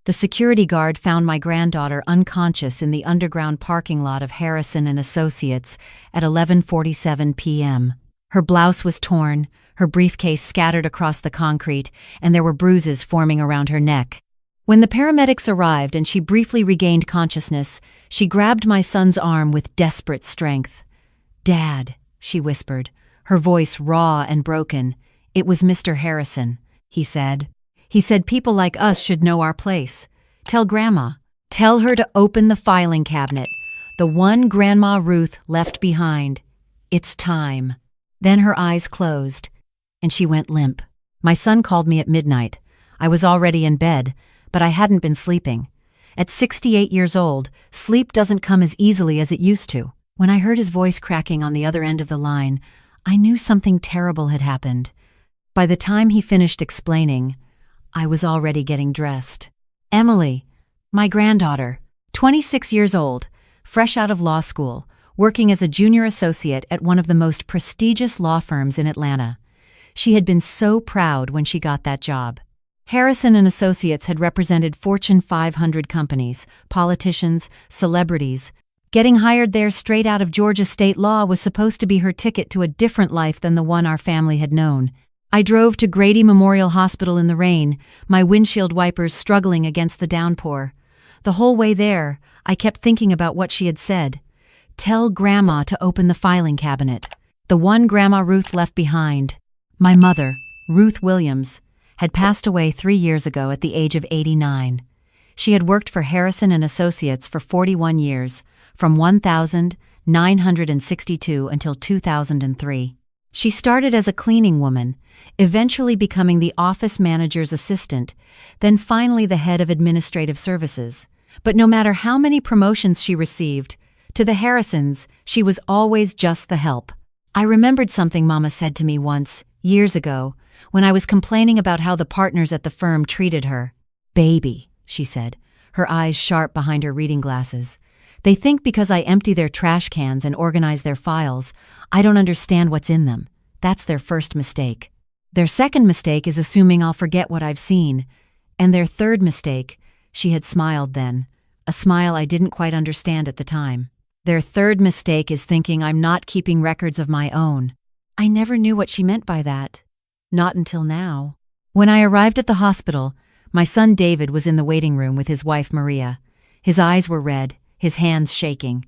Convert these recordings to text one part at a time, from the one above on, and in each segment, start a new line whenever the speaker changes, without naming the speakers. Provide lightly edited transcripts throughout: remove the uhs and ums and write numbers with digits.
The security guard found my granddaughter unconscious in the underground parking lot of Harrison and Associates at 11:47 p.m. Her blouse was torn, her briefcase scattered across the concrete, and there were bruises forming around her neck. When the paramedics arrived and she briefly regained consciousness, she grabbed my son's arm with desperate strength. "Dad," she whispered, her voice raw and broken. "It was Mr. Harrison," he said. "He said people like us should know our place. Tell Grandma. Tell her to open the filing cabinet, the one Grandma Ruth left behind. It's time." Then her eyes closed, and she went limp. My son called me at midnight. I was already in bed, but I hadn't been sleeping. At 68 years old, sleep doesn't come as easily as it used to. When I heard his voice cracking on the other end of the line, I knew something terrible had happened. By the time he finished explaining, I was already getting dressed. Emily, my granddaughter, 26 years old, fresh out of law school, working as a junior associate at one of the most prestigious law firms in Atlanta. She had been so proud when she got that job. Harrison and Associates had represented Fortune 500 companies, politicians, celebrities. Getting hired there straight out of Georgia state law was supposed to be her ticket to a different life than the one our family had known. I drove to Grady Memorial Hospital in the rain, my windshield wipers struggling against the downpour. The whole way there, I kept thinking about what she had said. Tell Grandma to open the filing cabinet, the one Grandma Ruth left behind. My mother, Ruth Williams, had passed away 3 years ago at the age of 89. She had worked for Harrison and Associates for 41 years, from 1962 until 2003. She started as a cleaning woman, eventually becoming the office manager's assistant, then finally the head of administrative services. But no matter how many promotions she received, to the Harrisons, she was always just the help. I remembered something Mama said to me once, years ago, when I was complaining about how the partners at the firm treated her. "Baby," she said, her eyes sharp behind her reading glasses. "They think because I empty their trash cans and organize their files, I don't understand what's in them. That's their first mistake. Their second mistake is assuming I'll forget what I've seen. And their third mistake," she had smiled then, a smile I didn't quite understand at the time. "Their third mistake is thinking I'm not keeping records of my own." I never knew what she meant by that. Not until now. When I arrived at the hospital, my son David was in the waiting room with his wife Maria. His eyes were red, his hands shaking.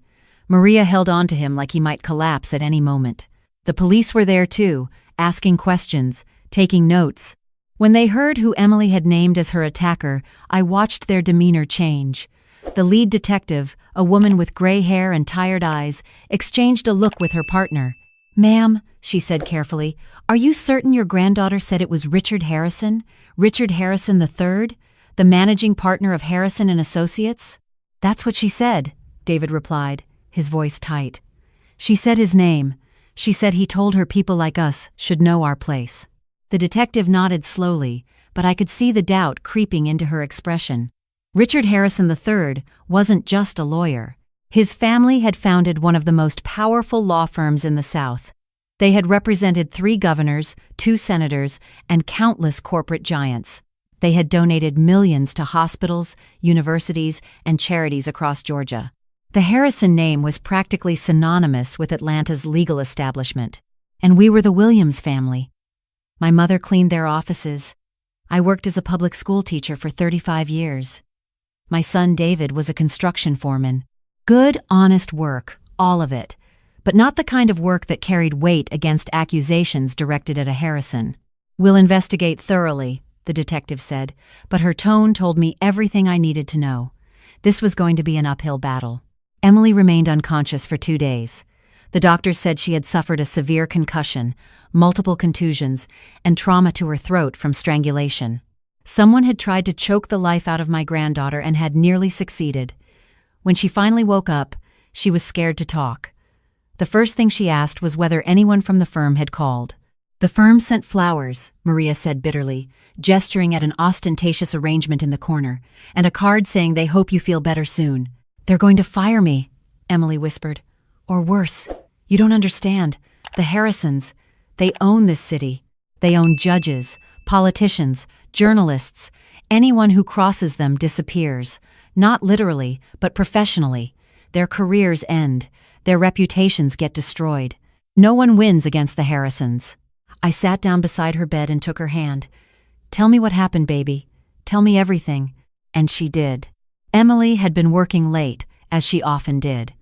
Maria held on to him like he might collapse at any moment. The police were there too, asking questions, taking notes. When they heard who Emily had named as her attacker, I watched their demeanor change. The lead detective, a woman with gray hair and tired eyes, exchanged a look with her partner. "Ma'am," she said carefully, "are you certain your granddaughter said it was Richard Harrison? Richard Harrison III? The managing partner of Harrison and Associates?" "That's what she said," David replied, his voice tight. "She said his name. She said he told her people like us should know our place." The detective nodded slowly, but I could see the doubt creeping into her expression. Richard Harrison III wasn't just a lawyer. His family had founded one of the most powerful law firms in the South. They had represented 3 governors, 2 senators, and countless corporate giants. They had donated millions to hospitals, universities, and charities across Georgia. The Harrison name was practically synonymous with Atlanta's legal establishment. And we were the Williams family. My mother cleaned their offices. I worked as a public school teacher for 35 years. My son David was a construction foreman. Good, honest work, all of it, but not the kind of work that carried weight against accusations directed at a Harrison. "We'll investigate thoroughly," the detective said, but her tone told me everything I needed to know. This was going to be an uphill battle. Emily remained unconscious for 2 days. The doctors said she had suffered a severe concussion, multiple contusions, and trauma to her throat from strangulation. Someone had tried to choke the life out of my granddaughter and had nearly succeeded. When she finally woke up, she was scared to talk. The first thing she asked was whether anyone from the firm had called. "The firm sent flowers," Maria said bitterly, gesturing at an ostentatious arrangement in the corner, "and a card saying they hope you feel better soon." "They're going to fire me," Emily whispered. "Or worse. You don't understand. The Harrisons, they own this city. They own judges, politicians, journalists, Anyone who crosses them disappears, not literally, but professionally. Their careers end, their reputations get destroyed. No one wins against the Harrisons. I sat down beside her bed and took her hand. "Tell me what happened, baby. Tell me everything." And she did. Emily had been working late, as she often did.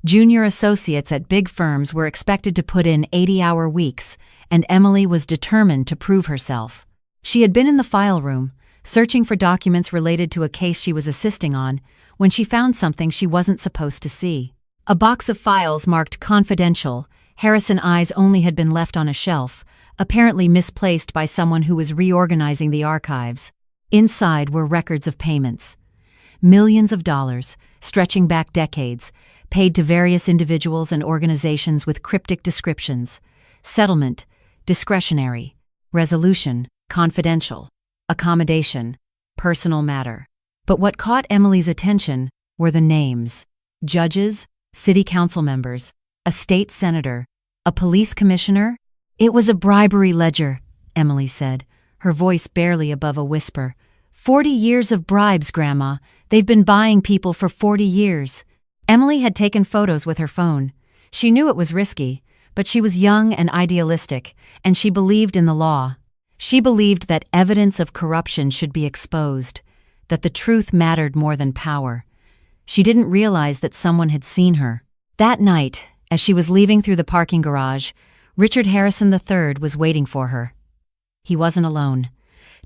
Junior associates at big firms were expected to put in 80-hour weeks, and Emily was determined to prove herself. She had been in the file room, searching for documents related to a case she was assisting on, when she found something she wasn't supposed to see. A box of files marked confidential. Harrison eyes only had been left on a shelf, apparently misplaced by someone who was reorganizing the archives. Inside were records of payments. Millions of dollars, stretching back decades, paid to various individuals and organizations with cryptic descriptions. Settlement, discretionary. Resolution, confidential. Accommodation, personal matter. But what caught Emily's attention were the names. Judges, city council members, a state senator, a police commissioner. "It was a bribery ledger," Emily said, her voice barely above a whisper. 40 years of bribes, Grandma. They've been buying people for 40 years. Emily had taken photos with her phone. She knew it was risky, but she was young and idealistic, and she believed in the law. She believed that evidence of corruption should be exposed, that the truth mattered more than power. She didn't realize that someone had seen her. That night, as she was leaving through the parking garage, Richard Harrison III was waiting for her. He wasn't alone.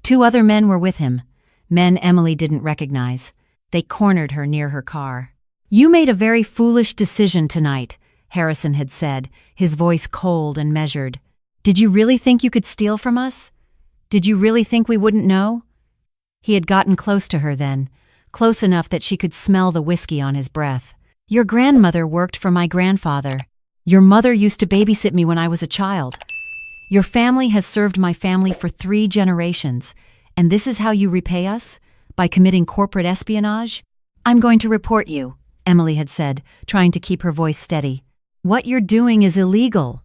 2 other men were with him, men Emily didn't recognize. They cornered her near her car. "You made a very foolish decision tonight," Harrison had said, his voice cold and measured. "Did you really think you could steal from us? Did you really think we wouldn't know?" He had gotten close to her then, close enough that she could smell the whiskey on his breath. "Your grandmother worked for my grandfather. Your mother used to babysit me when I was a child. Your family has served my family for 3 generations, and this is how you repay us? By committing corporate espionage? I'm going to report you," Emily had said, trying to keep her voice steady. "What you're doing is illegal.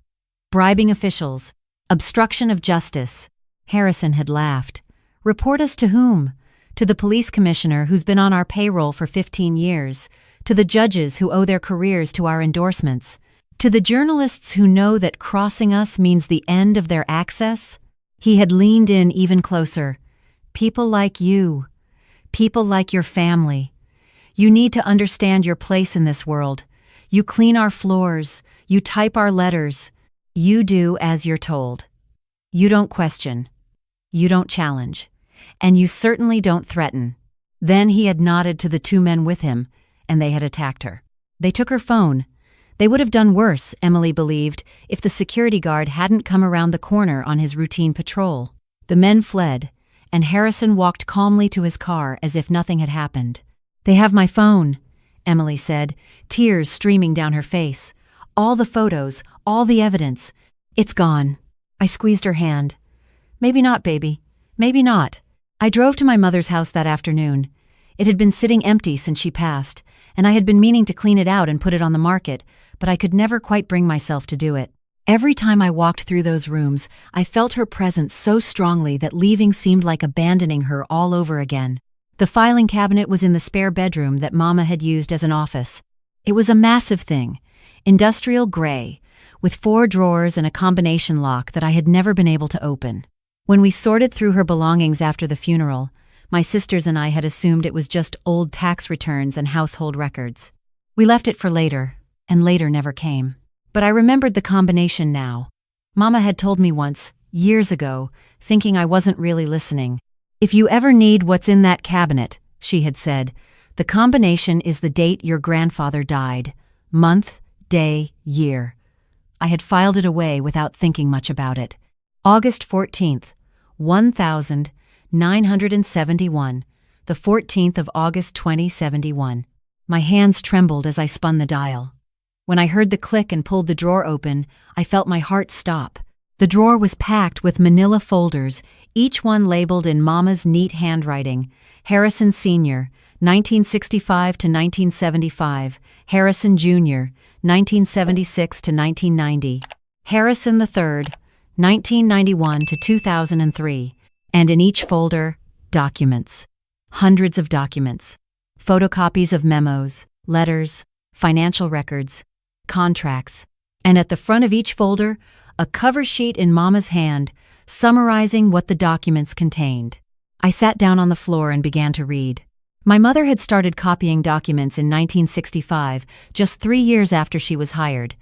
Bribing officials. Obstruction of justice." Harrison had laughed. "Report us to whom? To the police commissioner who's been on our payroll for 15 years, to the judges who owe their careers to our endorsements, to the journalists who know that crossing us means the end of their access?" He had leaned in even closer. "People like you. People like your family. You need to understand your place in this world. You clean our floors. You type our letters. You do as you're told. You don't question. You don't challenge. And you certainly don't threaten." Then he had nodded to the 2 men with him, and they had attacked her. They took her phone. They would have done worse, Emily believed, if the security guard hadn't come around the corner on his routine patrol. The men fled, and Harrison walked calmly to his car as if nothing had happened. "They have my phone," Emily said, tears streaming down her face. "All the photos, all the evidence. It's gone." I squeezed her hand. "Maybe not, baby. Maybe not." I drove to my mother's house that afternoon. It had been sitting empty since she passed, and I had been meaning to clean it out and put it on the market, but I could never quite bring myself to do it. Every time I walked through those rooms, I felt her presence so strongly that leaving seemed like abandoning her all over again. The filing cabinet was in the spare bedroom that Mama had used as an office. It was a massive thing, industrial gray, with 4 drawers and a combination lock that I had never been able to open. When we sorted through her belongings after the funeral, my sisters and I had assumed it was just old tax returns and household records. We left it for later, and later never came. But I remembered the combination now. Mama had told me once, years ago, thinking I wasn't really listening. "If you ever need what's in that cabinet," she had said, "the combination is the date your grandfather died. Month, day, year." I had filed it away without thinking much about it. August 14th, 1971, the 14th of August 2071. My hands trembled as I spun the dial. When I heard the click and pulled the drawer open, I felt my heart stop. The drawer was packed with manila folders, each one labeled in Mama's neat handwriting. Harrison Sr., 1965 to 1975. Harrison Jr., 1976 to 1990. Harrison III, 1991 to 2003. And in each folder, Documents. Hundreds of documents. Photocopies of memos, letters, financial records, contracts, and at the front of each folder, a cover sheet in Mama's hand summarizing what the documents contained. I sat down on the floor and began to read. My mother had started copying documents in 1965, just 3 years after she was hired.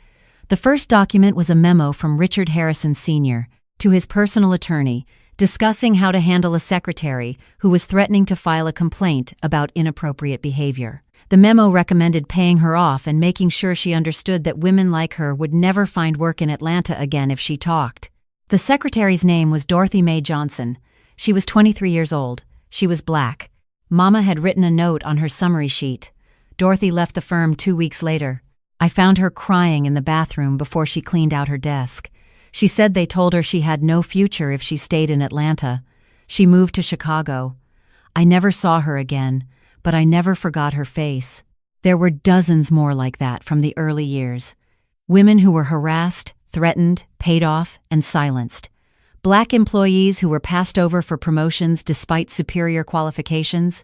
The first document was a memo from Richard Harrison Sr. to his personal attorney, discussing how to handle a secretary who was threatening to file a complaint about inappropriate behavior. The memo recommended paying her off and making sure she understood that women like her would never find work in Atlanta again if she talked. The secretary's name was Dorothy Mae Johnson. She was 23 years old. She was black. Mama had written a note on her summary sheet. Dorothy left the firm 2 weeks later. I found her crying in the bathroom before she cleaned out her desk. She said they told her she had no future if she stayed in Atlanta. She moved to Chicago. I never saw her again, but I never forgot her face. There were dozens more like that from the early years. Women who were harassed, threatened, paid off, and silenced. Black employees who were passed over for promotions despite superior qualifications.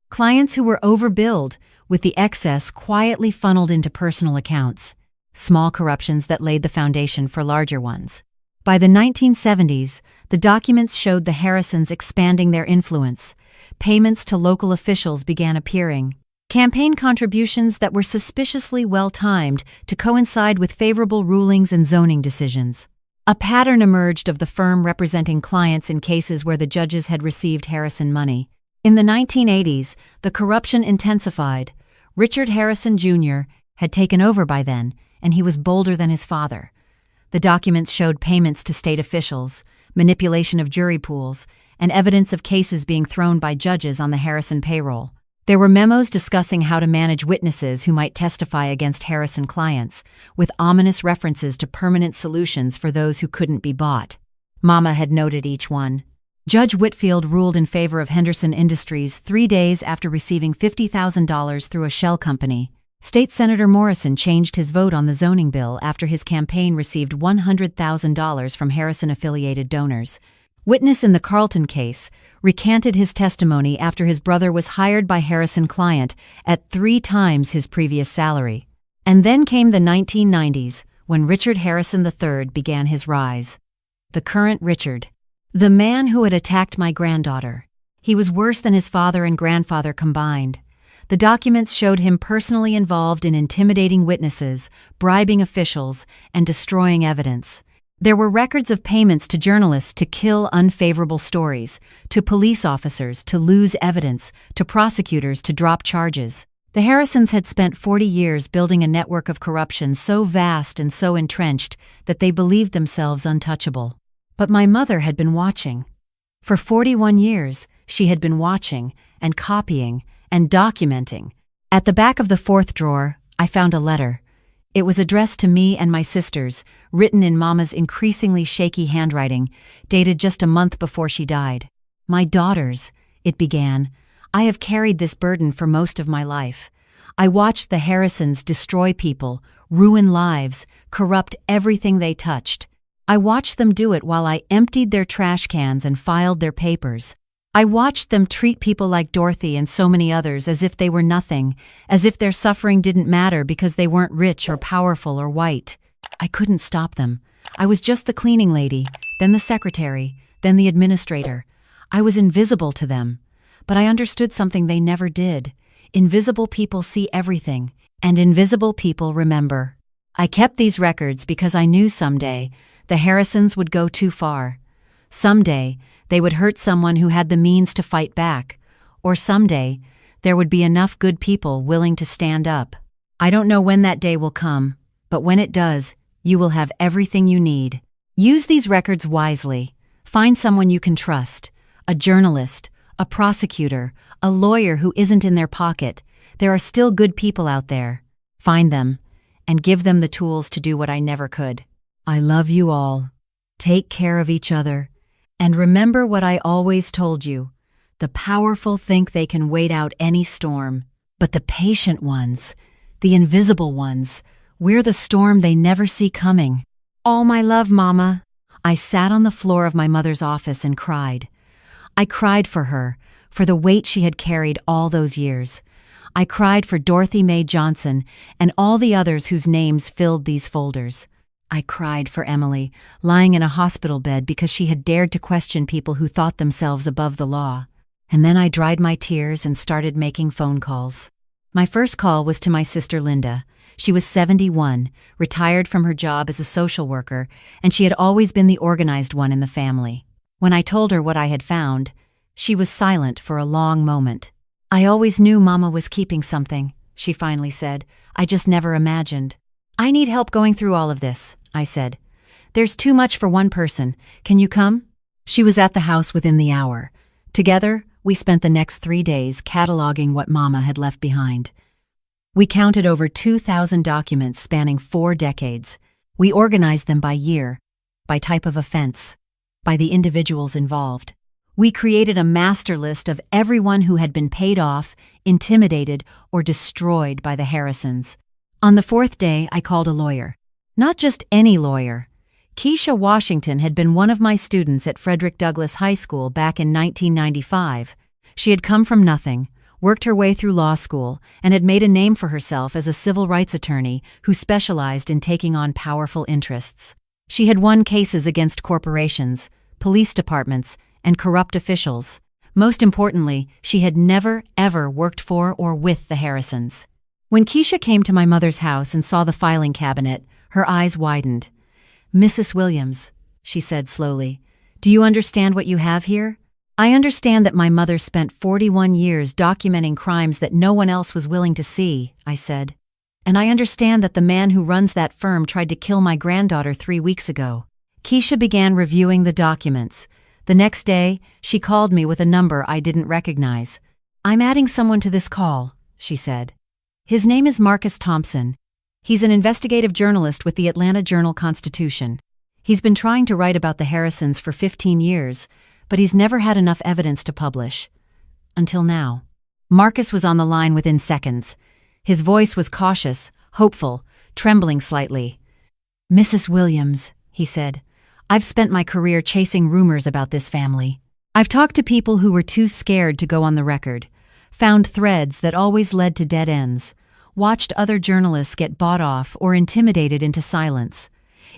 Clients who were overbilled, with the excess quietly funneled into personal accounts. Small corruptions that laid the foundation for larger ones. By the 1970s, the documents showed the Harrisons expanding their influence. Payments to local officials began appearing. Campaign contributions that were suspiciously well-timed to coincide with favorable rulings and zoning decisions. A pattern emerged of the firm representing clients in cases where the judges had received Harrison money. In the 1980s, the corruption intensified. Richard Harrison Jr. had taken over by then, and he was bolder than his father. The documents showed payments to state officials, manipulation of jury pools, and evidence of cases being thrown by judges on the Harrison payroll. There were memos discussing how to manage witnesses who might testify against Harrison clients, with ominous references to permanent solutions for those who couldn't be bought. Mama had noted each one. Judge Whitfield ruled in favor of Henderson Industries 3 days after receiving $50,000 through a shell company. State Senator Morrison changed his vote on the zoning bill after his campaign received $100,000 from Harrison-affiliated donors. Witness in the Carlton case recanted his testimony after his brother was hired by Harrison client at 3 times his previous salary. And then came the 1990s, when Richard Harrison III began his rise. The current Richard. The man who had attacked my granddaughter. He was worse than his father and grandfather combined. The documents showed him personally involved in intimidating witnesses, bribing officials, and destroying evidence. There were records of payments to journalists to kill unfavorable stories, to police officers to lose evidence, to prosecutors to drop charges. The Harrisons had spent 40 years building a network of corruption so vast and so entrenched that they believed themselves untouchable. But my mother had been watching. For 41 years, she had been watching and copying and documenting. At the back of the 4th drawer, I found a letter. It was addressed to me and my sisters, written in Mama's increasingly shaky handwriting, dated just a month before she died. My daughters, it began, I have carried this burden for most of my life. I watched the Harrisons destroy people, ruin lives, corrupt everything they touched. I watched them do it while I emptied their trash cans and filed their papers. I watched them treat people like Dorothy and so many others as if they were nothing, as if their suffering didn't matter because they weren't rich or powerful or white. I couldn't stop them. I was just the cleaning lady, then the secretary, then the administrator. I was invisible to them. But I understood something they never did. Invisible people see everything, and invisible people remember. I kept these records because I knew someday the Harrisons would go too far. Someday, they would hurt someone who had the means to fight back, or someday, there would be enough good people willing to stand up. I don't know when that day will come, but when it does, you will have everything you need. Use these records wisely. Find someone you can trust, a journalist, a prosecutor, a lawyer who isn't in their pocket. There are still good people out there. Find them, and give them the tools to do what I never could. I love you all. Take care of each other. And remember what I always told you. The powerful think they can wait out any storm. But the patient ones, the invisible ones, we're the storm they never see coming. All my love, Mama. I sat on the floor of my mother's office and cried. I cried for her, for the weight she had carried all those years. I cried for Dorothy Mae Johnson and all the others whose names filled these folders. I cried for Emily, lying in a hospital bed because she had dared to question people who thought themselves above the law. And then I dried my tears and started making phone calls. My first call was to my sister Linda. She was 71, retired from her job as a social worker, and she had always been the organized one in the family. When I told her what I had found, she was silent for a long moment. "I always knew Mama was keeping something," she finally said. "I just never imagined." "I need help going through all of this," I said. "There's too much for one person. Can you come?" She was at the house within the hour. Together, we spent the next 3 days cataloging what Mama had left behind. We counted over 2,000 documents spanning 4 decades. We organized them by year, by type of offense, by the individuals involved. We created a master list of everyone who had been paid off, intimidated, or destroyed by the Harrisons. On the 4th day, I called a lawyer. Not just any lawyer. Keisha Washington had been one of my students at Frederick Douglass High School back in 1995. She had come from nothing, worked her way through law school, and had made a name for herself as a civil rights attorney who specialized in taking on powerful interests. She had won cases against corporations, police departments, and corrupt officials. Most importantly, she had never, ever worked for or with the Harrisons. When Keisha came to my mother's house and saw the filing cabinet, her eyes widened. "Mrs. Williams," she said slowly, "do you understand what you have here? I understand that my mother spent 41 years documenting crimes that no one else was willing to see," I said. "And I understand that the man who runs that firm tried to kill my granddaughter 3 weeks ago." Keisha began reviewing the documents. The next day, she called me with a number I didn't recognize. "I'm adding someone to this call," she said. "His name is Marcus Thompson. He's an investigative journalist with the Atlanta Journal-Constitution. He's been trying to write about the Harrisons for 15 years, but he's never had enough evidence to publish. Until now." Marcus was on the line within seconds. His voice was cautious, hopeful, trembling slightly. "Mrs. Williams," he said, "I've spent my career chasing rumors about this family. I've talked to people who were too scared to go on the record, found threads that always led to dead ends, watched other journalists get bought off or intimidated into silence.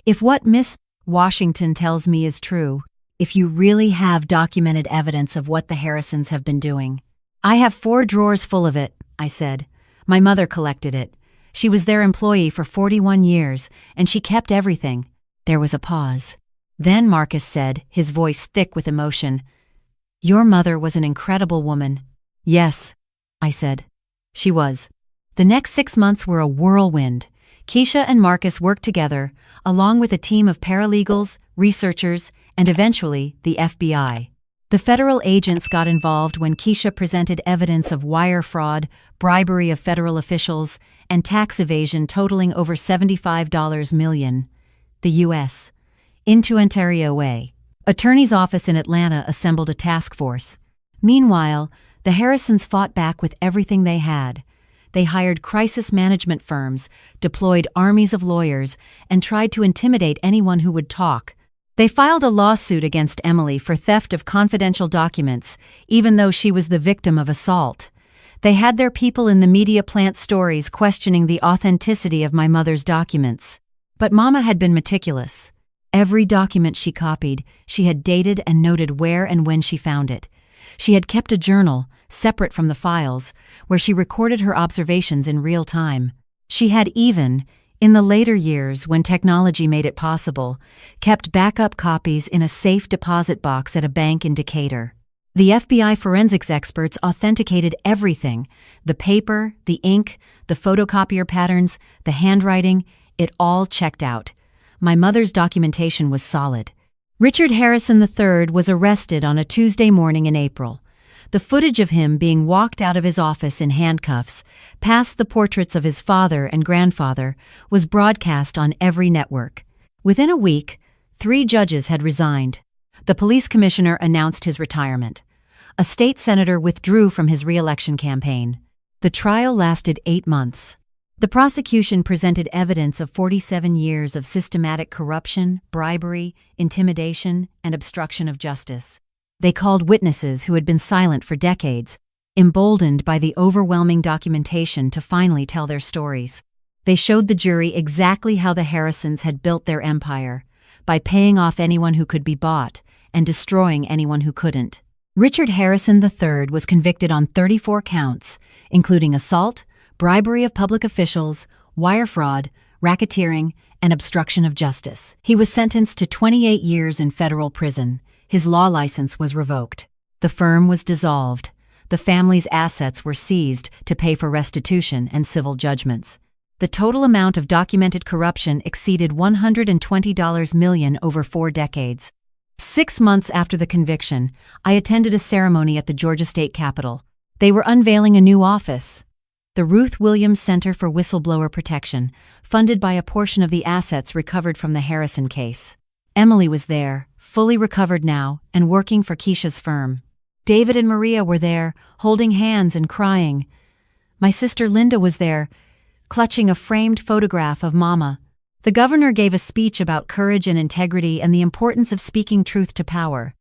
If what Miss Washington tells me is true, if you really have documented evidence of what the Harrisons have been doing." "I have 4 drawers full of it," I said. "My mother collected it. She was their employee for 41 years, and she kept everything." There was a pause. Then Marcus said, his voice thick with emotion, "Your mother was an incredible woman." "Yes," I said. "She was." The next 6 months were a whirlwind. Keisha and Marcus worked together, along with a team of paralegals, researchers, and eventually the FBI. The federal agents got involved when Keisha presented evidence of wire fraud, bribery of federal officials, and tax evasion totaling over $75 million, the U.S., into Ontario Way. Attorney's office in Atlanta assembled a task force. Meanwhile, the Harrisons fought back with everything they had. They hired crisis management firms, deployed armies of lawyers, and tried to intimidate anyone who would talk. They filed a lawsuit against Emily for theft of confidential documents, even though she was the victim of assault. They had their people in the media plant stories questioning the authenticity of my mother's documents. But Mama had been meticulous. Every document she copied, she had dated and noted where and when she found it. She had kept a journal, separate from the files, where she recorded her observations in real time. She had even, in the later years when technology made it possible, kept backup copies in a safe deposit box at a bank in Decatur. The FBI forensics experts authenticated everything: the paper, the ink, the photocopier patterns, the handwriting. It all checked out. My mother's documentation was solid. Richard Harrison III was arrested on a Tuesday morning in April. The footage of him being walked out of his office in handcuffs, past the portraits of his father and grandfather, was broadcast on every network. Within a week, 3 judges had resigned. The police commissioner announced his retirement. A state senator withdrew from his re-election campaign. The trial lasted 8 months. The prosecution presented evidence of 47 years of systematic corruption, bribery, intimidation, and obstruction of justice. They called witnesses who had been silent for decades, emboldened by the overwhelming documentation to finally tell their stories. They showed the jury exactly how the Harrisons had built their empire, by paying off anyone who could be bought and destroying anyone who couldn't. Richard Harrison III was convicted on 34 counts, including assault, bribery of public officials, wire fraud, racketeering, and obstruction of justice. He was sentenced to 28 years in federal prison. His law license was revoked. The firm was dissolved. The family's assets were seized to pay for restitution and civil judgments. The total amount of documented corruption exceeded $120 million over 4 decades. 6 months after the conviction, I attended a ceremony at the Georgia State Capitol. They were unveiling a new office, the Ruth Williams Center for Whistleblower Protection, funded by a portion of the assets recovered from the Harrison case. Emily was there, fully recovered now, and working for Keisha's firm. David and Maria were there, holding hands and crying. My sister Linda was there, clutching a framed photograph of Mama. The governor gave a speech about courage and integrity and the importance of speaking truth to power.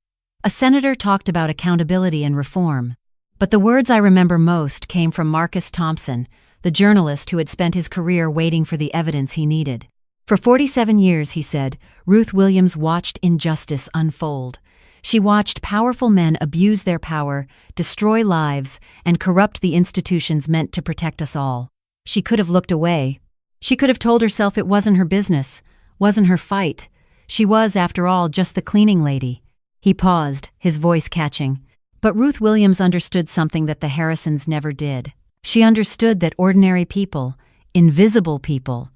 A senator talked about accountability and reform. But the words I remember most came from Marcus Thompson, the journalist who had spent his career waiting for the evidence he needed. For 47 years, he said, Ruth Williams watched injustice unfold. She watched powerful men abuse their power, destroy lives, and corrupt the institutions meant to protect us all. She could have looked away. She could have told herself it wasn't her business, wasn't her fight. She was, after all, just the cleaning lady. He paused, his voice catching. But Ruth Williams understood something that the Harrisons never did. She understood that ordinary people, invisible people,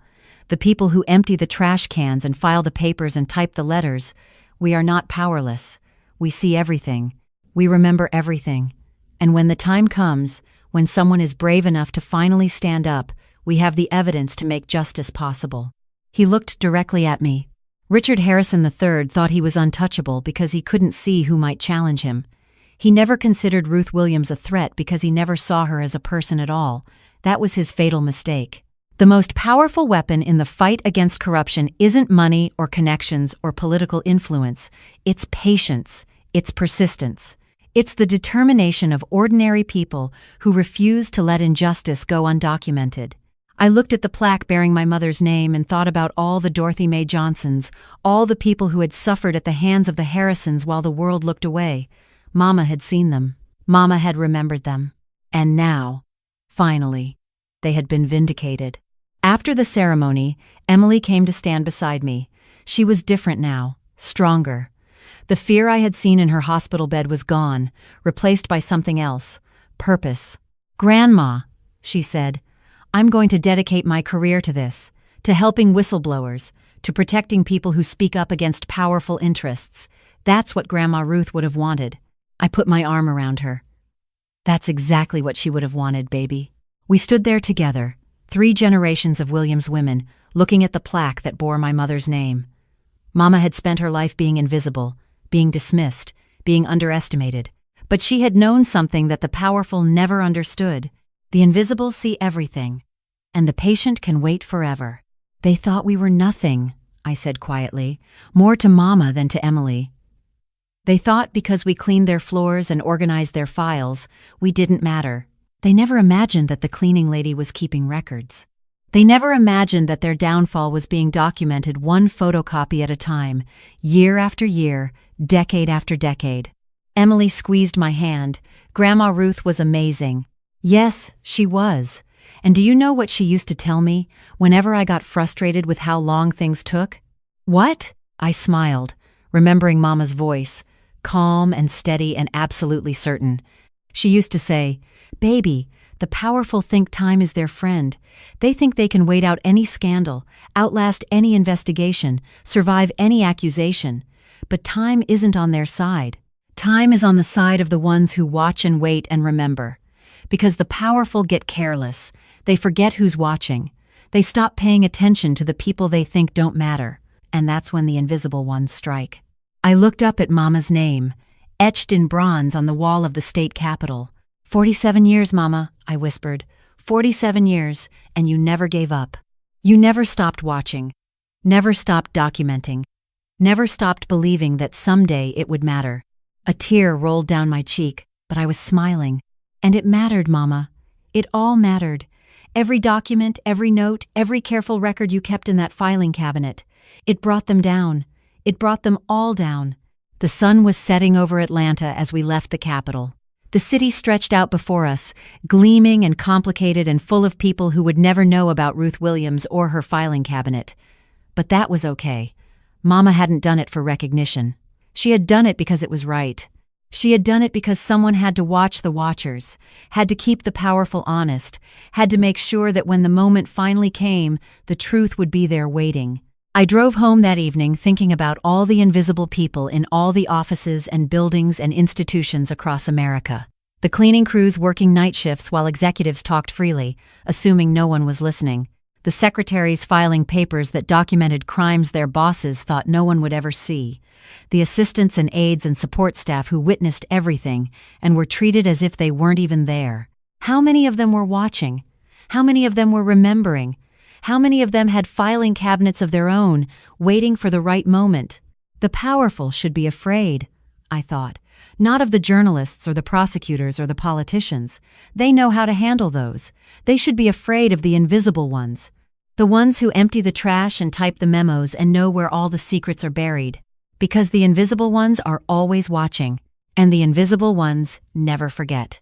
the people who empty the trash cans and file the papers and type the letters, we are not powerless. We see everything. We remember everything. And when the time comes, when someone is brave enough to finally stand up, we have the evidence to make justice possible. He looked directly at me. Richard Harrison III thought he was untouchable because he couldn't see who might challenge him. He never considered Ruth Williams a threat because he never saw her as a person at all. That was his fatal mistake. The most powerful weapon in the fight against corruption isn't money or connections or political influence. It's patience. It's persistence. It's the determination of ordinary people who refuse to let injustice go undocumented. I looked at the plaque bearing my mother's name and thought about all the Dorothy Mae Johnsons, all the people who had suffered at the hands of the Harrisons while the world looked away. Mama had seen them. Mama had remembered them. And now, finally, they had been vindicated. After the ceremony, Emily came to stand beside me. She was different now, stronger. The fear I had seen in her hospital bed was gone, replaced by something else, purpose. "Grandma," she said, "I'm going to dedicate my career to this, to helping whistleblowers, to protecting people who speak up against powerful interests. That's what Grandma Ruth would have wanted." I put my arm around her. That's exactly what she would have wanted, baby. We stood there together, 3 generations of Williams women, looking at the plaque that bore my mother's name. Mama had spent her life being invisible, being dismissed, being underestimated. But she had known something that the powerful never understood. The invisible see everything, and the patient can wait forever. They thought we were nothing, I said quietly, more to Mama than to Emily. They thought because we cleaned their floors and organized their files, we didn't matter. They never imagined that the cleaning lady was keeping records. They never imagined that their downfall was being documented one photocopy at a time, year after year, decade after decade. Emily squeezed my hand. Grandma Ruth was amazing. Yes, she was. And do you know what she used to tell me whenever I got frustrated with how long things took? What? I smiled, remembering Mama's voice, calm and steady and absolutely certain. She used to say, "Baby, the powerful think time is their friend. They think they can wait out any scandal, outlast any investigation, survive any accusation. But time isn't on their side. Time is on the side of the ones who watch and wait and remember. Because the powerful get careless. They forget who's watching. They stop paying attention to the people they think don't matter. And that's when the invisible ones strike." I looked up at Mama's name, etched in bronze on the wall of the state capitol. 47 years, Mama, I whispered. 47 years, and you never gave up. You never stopped watching. Never stopped documenting. Never stopped believing that someday it would matter. A tear rolled down my cheek, but I was smiling. And it mattered, Mama. It all mattered. Every document, every note, every careful record you kept in that filing cabinet. It brought them down. It brought them all down. The sun was setting over Atlanta as we left the capital. The city stretched out before us, gleaming and complicated and full of people who would never know about Ruth Williams or her filing cabinet. But that was okay. Mama hadn't done it for recognition. She had done it because it was right. She had done it because someone had to watch the watchers, had to keep the powerful honest, had to make sure that when the moment finally came, the truth would be there waiting. I drove home that evening thinking about all the invisible people in all the offices and buildings and institutions across America. The cleaning crews working night shifts while executives talked freely, assuming no one was listening. The secretaries filing papers that documented crimes their bosses thought no one would ever see. The assistants and aides and support staff who witnessed everything and were treated as if they weren't even there. How many of them were watching? How many of them were remembering? How many of them had filing cabinets of their own, waiting for the right moment? The powerful should be afraid, I thought, not of the journalists or the prosecutors or the politicians. They know how to handle those. They should be afraid of the invisible ones. The ones who empty the trash and type the memos and know where all the secrets are buried. Because the invisible ones are always watching, and the invisible ones never forget.